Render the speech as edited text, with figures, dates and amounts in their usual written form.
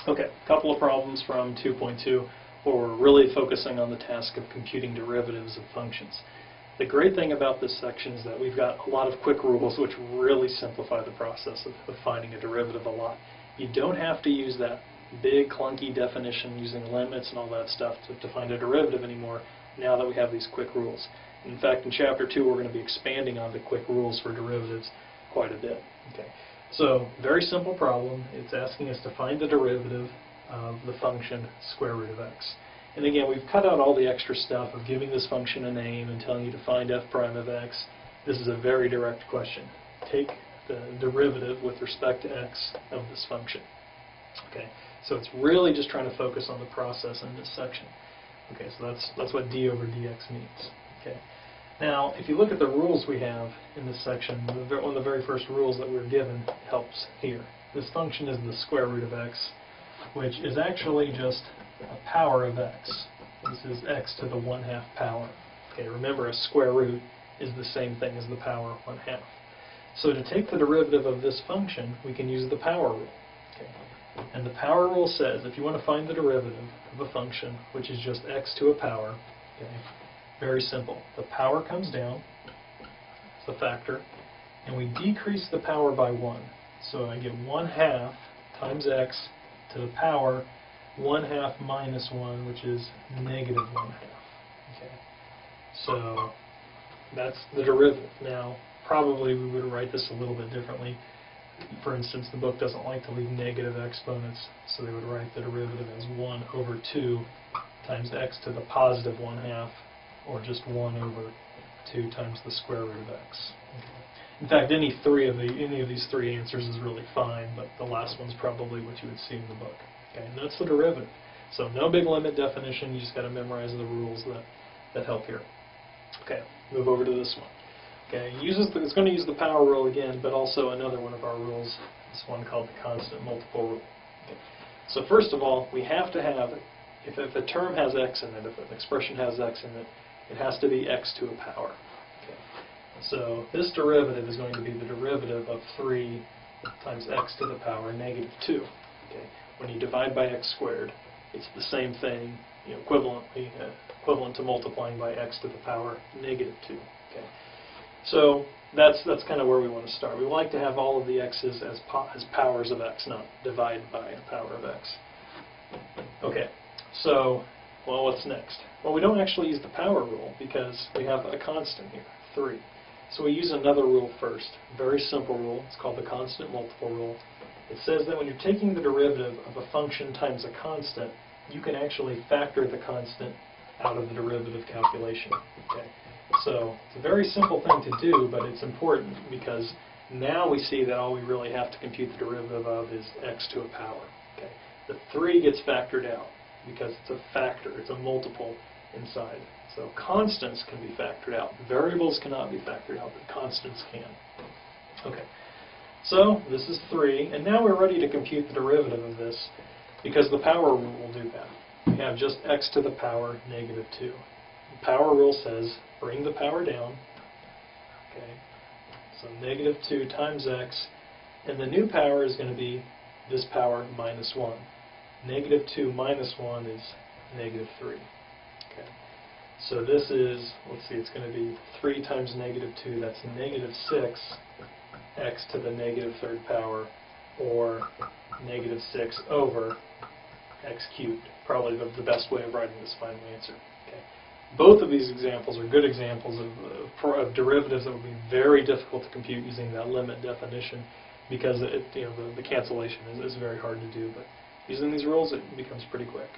Okay, a couple of problems from 2.2 where we're really focusing on the task of computing derivatives of functions. The great thing about this section is that we've got a lot of quick rules which really simplify the process of finding a derivative a lot. You don't have to use that big clunky definition using limits and all that stuff to find a derivative anymore now that we have these quick rules. In fact, in Chapter 2 we're going to be expanding on the quick rules for derivatives quite a bit. Okay. So, very simple problem. It's asking us to find the derivative of the function square root of x. And again, we've cut out all the extra stuff of giving this function a name and telling you to find f prime of x. This is a very direct question. Take the derivative with respect to x of this function. Okay, so it's really just trying to focus on the process in this section. Okay, so that's what d over dx means. Okay. Now, if you look at the rules we have in this section, one of the very first rules that we're given helps here. This function is the square root of x, which is actually just a power of x. This is x to the 1/2 power. Okay, remember, a square root is the same thing as the power 1/2. So to take the derivative of this function, we can use the power rule. Okay. And the power rule says if you want to find the derivative of a function, which is just x to a power, okay, very simple. The power comes down, it's the factor, and we decrease the power by 1. So I get 1/2 times x to the power 1/2 minus 1, which is negative 1/2. Okay. So that's the derivative. Now, probably we would write this a little bit differently. For instance, the book doesn't like to leave negative exponents, so they would write the derivative as 1 over 2 times x to the positive 1/2, or just 1 over 2 times the square root of x. Okay. In fact, any of these three answers is really fine, but the last one's probably what you would see in the book. Okay, and that's the derivative. So no big limit definition, you just got to memorize the rules that help here. Okay, move over to this one. Okay, it's going to use the power rule again, but also another one of our rules, this one called the constant multiple rule. Okay. So first of all, we have to have, if a term has x in it, if an expression has x in it, it has to be x to a power. Okay. So this derivative is going to be the derivative of 3 times x to the power negative 2. Okay. When you divide by x squared, it's the same thing, equivalent to multiplying by x to the power negative 2. Okay. So that's kind of where we want to start. We like to have all of the x's as powers of x, not divide by the power of x. Okay. So, well, what's next? Well, we don't actually use the power rule because we have a constant here, 3. So we use another rule first. Very simple rule. It's called the constant multiple rule. It says that when you're taking the derivative of a function times a constant, you can actually factor the constant out of the derivative calculation. Okay. So it's a very simple thing to do, but it's important because now we see that all we really have to compute the derivative of is x to a power. Okay. The 3 gets factored out because it's a factor, it's a multiple inside. So constants can be factored out. Variables cannot be factored out, but constants can. Okay. So this is 3, and now we're ready to compute the derivative of this because the power rule will do that. We have just x to the power negative 2. The power rule says bring the power down. Okay. So negative 2 times x, and the new power is going to be this power minus 1. Negative 2 minus 1 is negative 3. Okay. So this is, let's see, it's going to be 3 times negative 2, that's negative 6, x to the negative 3rd power, or negative 6 over x cubed. Probably the best way of writing this final answer. Okay. Both of these examples are good examples of derivatives that would be very difficult to compute using that limit definition because the cancellation is very hard to do. But using these rules, it becomes pretty quick.